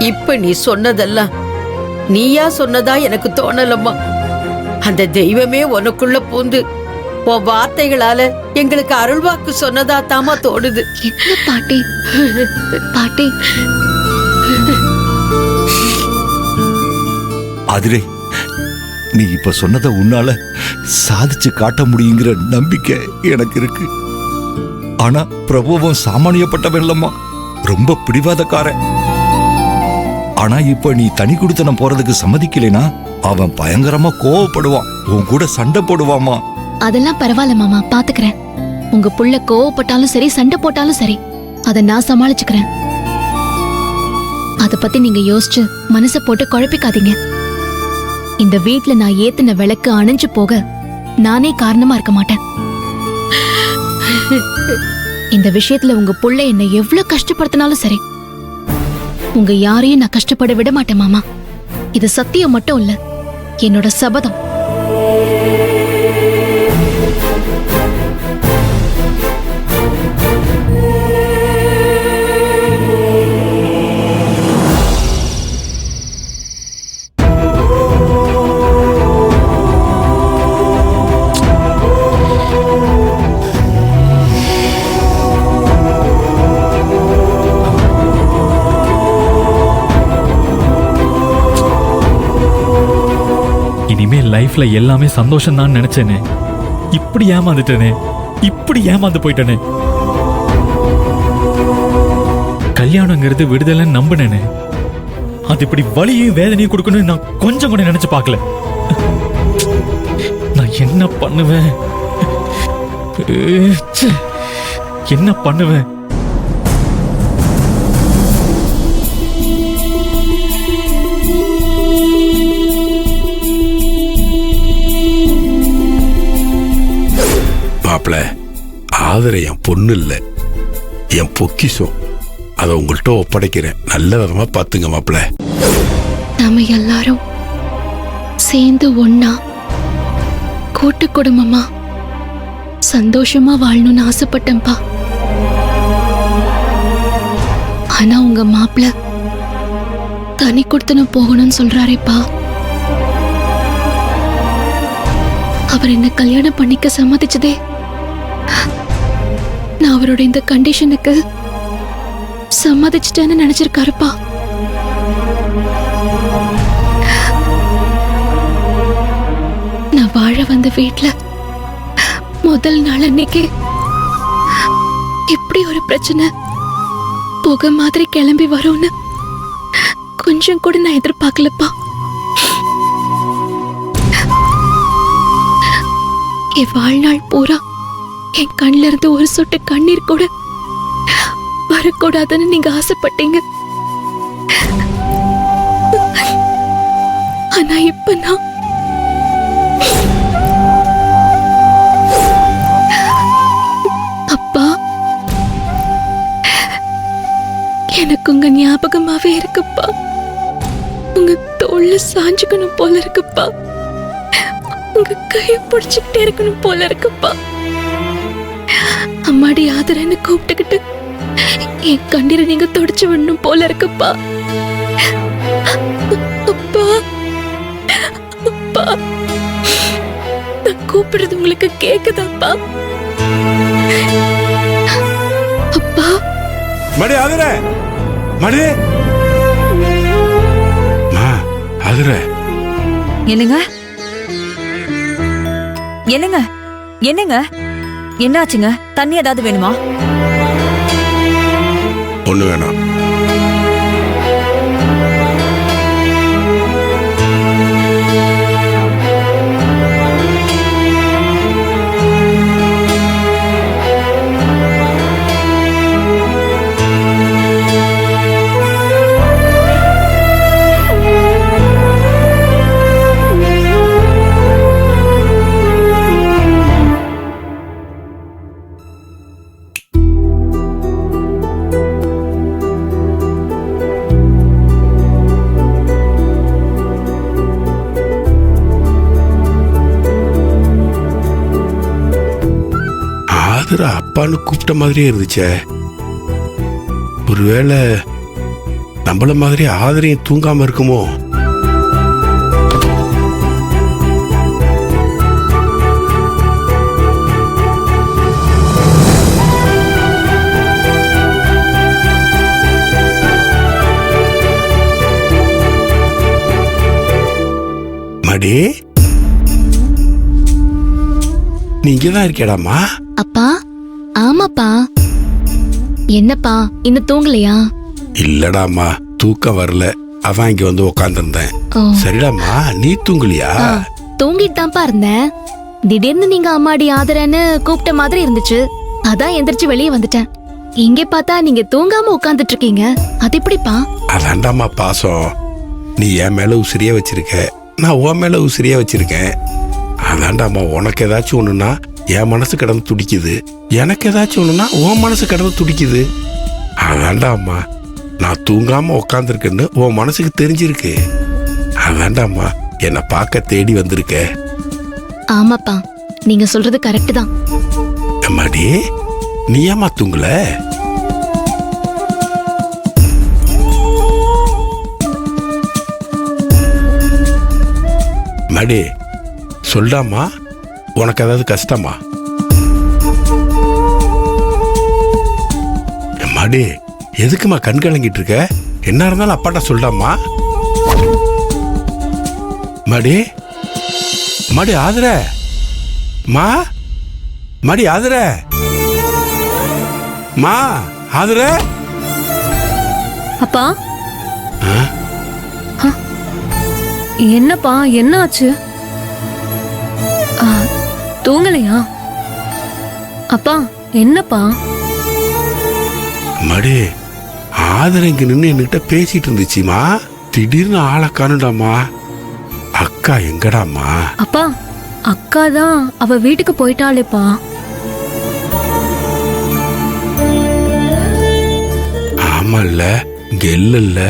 இப்ப நீ சொன்னதெல்லாம் நீயா சொன்னதா எனக்கு தோணலம்மா. அந்த தெய்வமே உனக்குள்ள பூந்து உன் வார்த்தைகளால எங்களுக்கு அருள்வாக்கு சொன்னதா தாமா தோணுது. என்ன பாட்டி பாட்டி? அதிரே, நீ இப்ப சொன்னதை உன்னால சாதிச்சு காட்ட முடியுங்கிற நம்பிக்கை எனக்கு இருக்கு. ஆனா பிரபுவும் சாமானியப்பட்டவன் இல்லம்மா, ரொம்ப பிடிவாதக்காரன். ஆனா இப்ப நீ தனி குடித்தனம் போறதுக்கு சம்மதிக்கலைனா அவன் பயங்கரமா கோவப்படுவான், உன் கூட சண்டை போடுவாமா. அதெல்லாம் பரவாயில்ல மாமா, பாத்துக்கிறேன். உங்க புள்ள கோவப்பட்டாலும் சரி, சண்டை போட்டாலும் சரி, அத நான் சமாளிச்சுக்கிறேன். அத பத்தி நீங்க யோசிச்சு மனச போட்டு குழப்பிக்காதீங்க. இந்த வீட்ல நான் ஏத்தின விளக்கு அணைஞ்சு போக நானே காரணமா இருக்க மாட்டேன். இந்த விஷயத்துல உங்க புள்ள என்ன எவ்வளவு கஷ்டப்படுத்தினாலும் சரி, உங்க யாரையும் நான் கஷ்டப்பட விட மாட்டேன் மாமா. இது சத்தியம் மட்டும் இல்ல, என்னோட சபதம். லைஃப்ல எல்லாமே சந்தோஷம் தான் நினைச்சேனே, இப்படி ஏமாந்துட்டேனே, இப்படி ஏமாந்து போயிட்டேனே. கல்யாணங்கிறது விடுதலைன்னு நம்பினேனே, அது இப்படி வலியும் வேதனையும் கொடுக்கணும்னு நான் கொஞ்சம் கூட நினைச்சு பார்க்கல. நான் என்ன பண்ணுவேன், என்ன பண்ணுவேன்? மாப்பிள, ஆதரை என் பொண்ணு இல்ல, என் பொக்கிஷம். அதை உங்கள்கிட்ட ஒப்படைக்கிறேன். நல்ல விதமா பாத்துங்க மாப்பிள. நாம எல்லாரும் சேர்ந்து ஒன்னா கூட்டு குடும்பமா சந்தோஷமா வாழணும்னு ஆசைப்பட்டேன்பா. ஆனா உங்க மாப்பிள தனி கொடுத்தனும் போகணும்னு சொல்றாரேப்பா. அவர் என்ன கல்யாணம் பண்ணிக்க சம்மதிச்சதே நான் அவரோட இந்த கண்டிஷனுக்கு சம்மதிச்சிட்டேன்னு நினைச்சிருக்காருப்பா. நான் வாழ வந்த வீட்ல முதல் நாள் அன்னைக்கு இப்படி ஒரு பிரச்சனை புகை மாதிரி கிளம்பி வரும்னு கொஞ்சம் கூட நான் எதிர்பார்க்கலப்பா. என் வாழ்நாள் பூரா என் கண்ணில இருந்து ஒரு சொட்டு கண்ணீர் கூட வரக்கூடாதுன்னு நீங்க ஆசைப்பட்டீங்க. ஆனா இப்ப நான் அப்பா, எனக்கு உங்க ஞாபகமாவே இருக்குப்பா. உங்க தோல்ல சாஞ்சுக்கணும் போல இருக்குப்பா. உங்க கையை பிடிச்சுக்கிட்டே இருக்கணும் போல இருக்குப்பா. அம்மாடி ஆதரன்னு கூப்பிட்டுக்கிட்டு என் கண்ணீரை நீங்க தொடச்சு விடணும் போல இருக்குப்பா. அப்பா, அப்பா, நான் கூப்பிடுறது உங்களுக்கு கேக்குதாப்பா? அப்பா, மடி ஆதர, மடி ஆதர. என்னங்க என்னங்க என்னங்க என்னாச்சுங்க? தண்ணி ஏதாவது வேணுமா? ஒண்ணு வேணாம். அப்பான்னு கூப்பிட்ட மாதிரியே இருந்துச்சே. ஒருவேளை நம்மள மாதிரி ஆதரையும் தூங்காம இருக்குமோ? மடி, நீ இங்கதான் இருக்கேடாமா? அப்பா, ஆமாப்பா. என்னப்பா இன்னும் தூங்கலையா? இல்லடாமா, தூக்கம் வரல, அதான் இங்க வந்து உக்காந்துருந்தேன். ஓ. சரிடாமா, நீ தூங்கலியா? தூங்கிட்டு தான்ப்பா இருந்தேன். திடீர்னு நீங்க அம்மாடி ஆதரன்னு கூப்பிட்ட மாதிரி இருந்துச்சு, அதான் எந்திரிச்சு வெளியே வந்துட்டேன். இங்க பார்த்தா நீங்க தூங்காம உட்கார்ந்துட்டு இருக்கீங்க, அது எப்படிப்பா? அதாண்டாமா பாசம். நீ என் மேல உசிரியா வச்சிருக்க, நான் உன் மேல உசிரியா வச்சிருக்கேன். அதாண்டாமா, உனக்கு ஏதாச்சும் ஒண்ணுன்னா என் மனசு கடந்து துடிக்குது, எனக்கு ஏதாச்சும் ஒண்ணுன்னா உன் மனசு கடந்து துடிக்குது. அதாண்டாமா, நான் தூங்காம உக்காந்துருக்கேன்னு உன் மனசுக்கு தெரிஞ்சிருக்கு. அதாண்டாமா என்னை பார்க்க தேடி வந்திருக்க. ஆமாப்பா, நீங்க சொல்றது கரெக்ட் தான். அம்மாடி, நீ ஏமா தூங்கல? மடி, சொல்டாமா, உனக்கு ஏதாவது கஷ்டமா? மடி, எதுக்குமா கண் கலங்கிட்டு இருக்க? என்ன இருந்தாலும் அப்பாட்ட சொல்டாமா. மடி, மடி ஆதர, மா, மடி ஆதர, மா ஆதர. அப்பா, என்னப்பா, என்ன ஆச்சு? தூங்கலையா? அப்பா, என்னப்பா? மடி, ஆதர இங்க நின்று என்கிட்ட பேசிட்டு இருந்துச்சுமா, திடீர்னு ஆளை காணுடாமா. அக்கா எங்கடாமா? அப்பா, அக்கா தான் அவ வீட்டுக்கு போயிட்டாளேப்பா. ஆமா, இல்ல இங்க இல்ல.